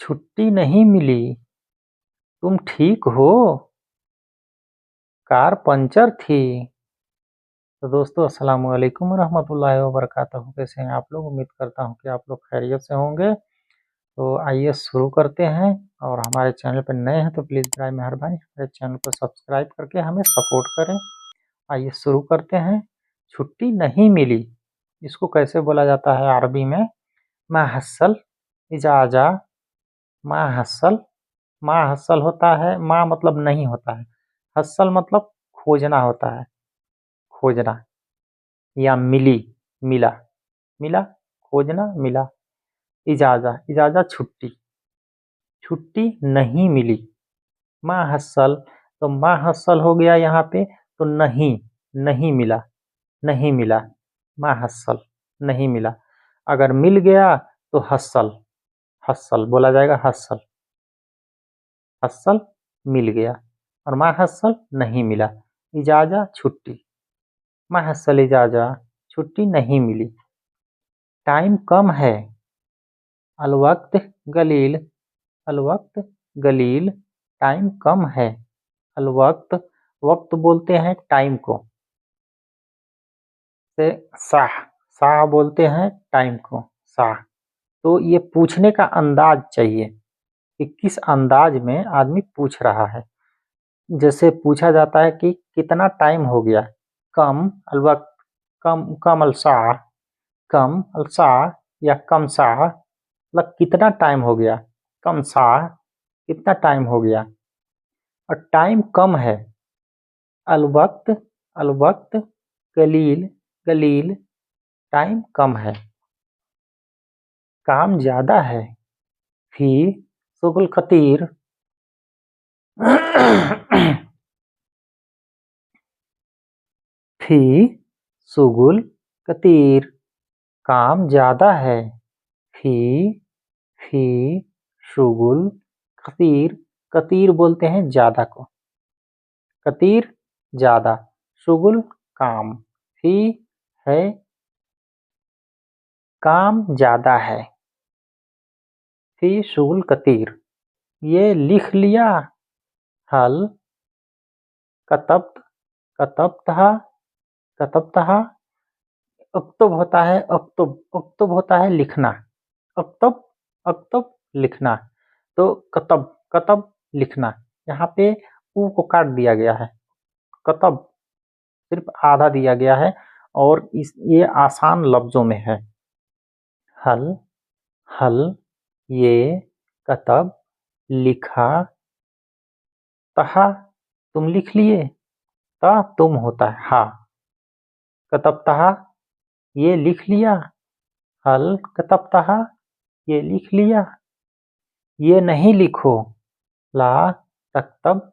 छुट्टी नहीं मिली। तुम ठीक हो? कार पंचर थी। तो दोस्तों अस्सलाम वालेकुम रहमतुल्लाहि व बरकातहू। कैसे हैं आप लोग? उम्मीद करता हूँ कि आप लोग खैरियत से होंगे। तो आइए शुरू करते हैं। और हमारे चैनल पर नए हैं तो प्लीज़ बराए मेहरबानी हमारे चैनल को सब्सक्राइब करके हमें सपोर्ट करें। आइए शुरू करते हैं। छुट्टी नहीं मिली, इसको कैसे बोला जाता है अरबी में? मा हस्सल इजाज़ा। मा हस्सल, मा हस्सल होता है, मा मतलब नहीं होता है, हस्सल मतलब खोजना होता है, खोजना। या मिली, मिला, मिला, खोजना, मिला। इजाज़ा, इजाज़ा छुट्टी, छुट्टी नहीं मिली। मा हस्सल, तो मा हस्सल हो गया यहाँ पे, तो नहीं, नहीं मिला, नहीं मिला। मा हस्सल, नहीं मिला। अगर मिल गया तो हस्सल, हस्सल बोला जाएगा, हस्सल, हस्सल मिल गया। और मा हस्सल नहीं मिला। इजाज़ा छुट्टी, मा हस्सल इजाज़ा छुट्टी नहीं मिली। टाइम कम है। अलवक्त गलील, अलवक्त गलील, टाइम कम है। अलवक्त, वक्त बोलते हैं टाइम को, से साह, साह बोलते हैं टाइम को, साह। तो ये पूछने का अंदाज चाहिए कि किस अंदाज में आदमी पूछ रहा है। जैसे पूछा जाता है कि कितना टाइम हो गया। कम अलवक्त, कम, कम अलसाह, कम अलसाह या कम साह, मतलब कितना टाइम हो गया। कम साह, कितना टाइम हो गया। और टाइम कम है। अलवक्त, अलवक्त कलील, कलील टाइम कम है। काम ज्यादा है। फी शुगुल खतीर, फी शुगुल कतीर, काम ज्यादा है। फी, फी शुगुल कतीर, कतीर बोलते हैं ज्यादा को, कतीर ज्यादा, शुगुल काम, फी है काम ज्यादा है। फी शुगुल कतीर, ये लिख लिया। हल कतब्त, कतब्तहा, कतब्तहा। अक्तुब होता है, अक्तुब, अक्तुब होता है लिखना। अक्तुब, अक्तुब लिखना। तो कतब, कतब लिखना। यहाँ पे ऊ को काट दिया गया है। कतब सिर्फ आधा दिया गया है और ये आसान लफ्जों में है। हल, हल ये, कतब लिखा, तहा तुम लिख लिए, ता तुम होता है, हा। कतबतहा ये लिख लिया। हल कतबतहा ये लिख लिया। ये नहीं लिखो। ला तक्तब,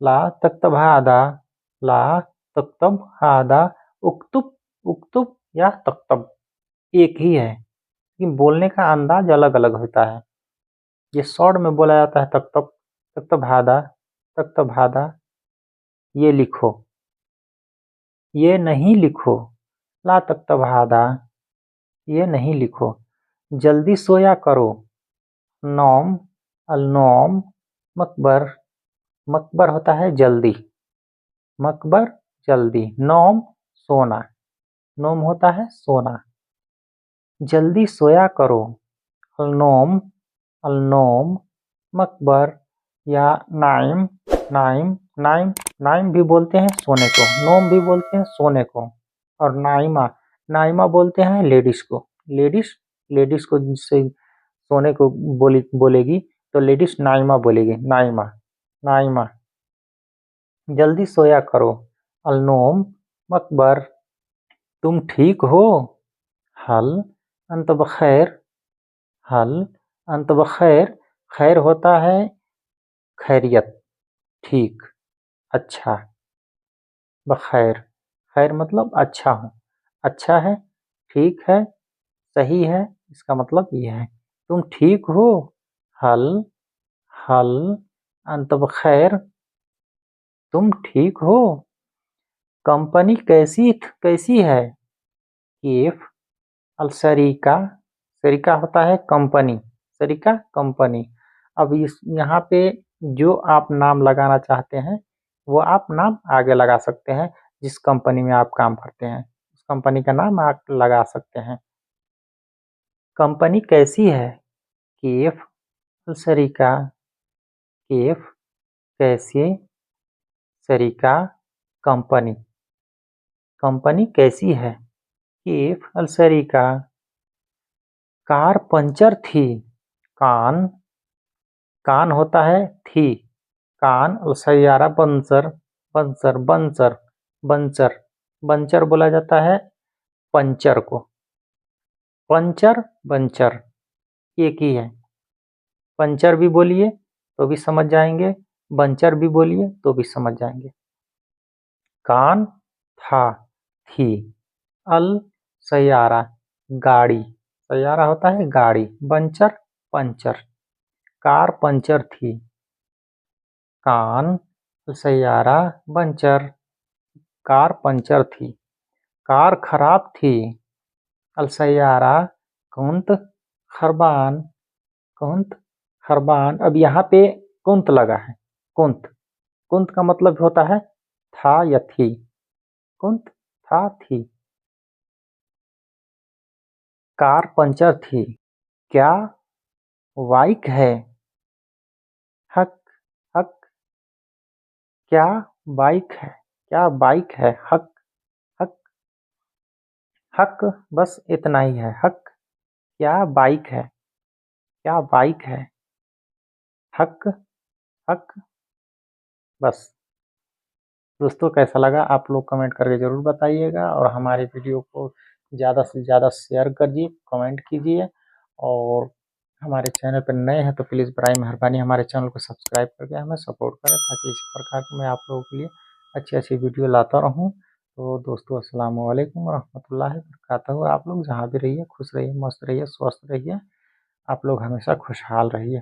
ला तक्तब हादा, ला तक्तब हादा। उक्तुब, उक्तुब या तक्तब एक ही है, लेकिन बोलने का अंदाज अलग अलग होता है। ये शॉर्ट में बोला जाता है तक्तब, तक्तब हादा, तक्तब हादा। ये लिखो, ये नहीं लिखो। ला तक्तब हादा, ये नहीं लिखो। जल्दी सोया करो। नौम, अलनौम मकबर, मकबर होता है जल्दी, मकबर जल्दी। नौम सोना, नौम होता है सोना। जल्दी सोया करो। अलनौम, अलनौम मकबर या नाइम, नाइम, नाइम, नाइम भी बोलते हैं सोने को, नोम भी बोलते हैं सोने को। और नाइमा, नाइमा बोलते हैं लेडीज को, लेडीज, लेडीज को जिससे सोने को बोलेगी तो लेडीज नाइमा बोलेगी, नाइमा, नाइमा। जल्दी सोया करो। अलनोम मकबर, तुम ठीक हो? हल अंत बखैर, हल अंत बखैर, खैर होता है खैरियत, ठीक, अच्छा। बखैर, खैर मतलब अच्छा हो, अच्छा है, ठीक है, सही है, इसका मतलब ये है। तुम ठीक हो? हल, हल अंत बखैर, तुम ठीक हो? कंपनी कैसी कैसी है? केफ अल शरीका, शरीका होता है कंपनी, शरीका कंपनी। अब इस यहाँ पे जो आप नाम लगाना चाहते हैं वो आप नाम आगे लगा सकते हैं। जिस कंपनी में आप काम करते हैं उस कंपनी का नाम आप लगा सकते हैं। कंपनी कैसी है? केफ सरिका, केफ कैसी सरिका कंपनी, कंपनी कैसी है? केफ सरिका। कार पंचर थी। कान, कान होता है थी, कान सैयारा बंसर, बंसर बंसर बंचर, बंचर बोला जाता है पंचर को। पंचर बंचर एक ही है। पंचर भी बोलिए तो भी समझ जाएंगे, बंचर भी बोलिए तो भी समझ जाएंगे। कान था थी, अल सैयारा गाड़ी, सैयारा होता है गाड़ी, बंचर पंचर, कार पंचर थी, कान सैयारा बंचर, कार पंचर थी। कार खराब थी, अलसैयारा कुंत खरबान, कुंत खरबान। अब यहाँ पे कुंत लगा है, कुंत, कुंत का मतलब होता है था या थी, कुंत था थी। कार पंचर थी। क्या बाइक है? हक, हक। क्या बाइक है? क्या बाइक है? हक, हक, हक। बस इतना ही है, हक। क्या बाइक है? क्या बाइक है? हक, हक। बस दोस्तों, कैसा लगा आप लोग कमेंट करके ज़रूर बताइएगा, और हमारे वीडियो को ज़्यादा से ज़्यादा शेयर करिए, कमेंट कीजिए, और हमारे चैनल पर नए हैं तो प्लीज़ बराए मेहरबानी हमारे चैनल को सब्सक्राइब करके हमें सपोर्ट करें, ताकि इसी प्रकार की मैं आप लोगों के लिए अच्छी अच्छी वीडियो लाता रहूं। तो दोस्तों, अस्सलाम वालेकुम रहमतुल्लाहि व बरकातहू। आप लोग जहाँ भी रहिए खुश रहिए, मस्त रहिए, स्वस्थ रहिए। आप लोग हमेशा खुशहाल रहिए।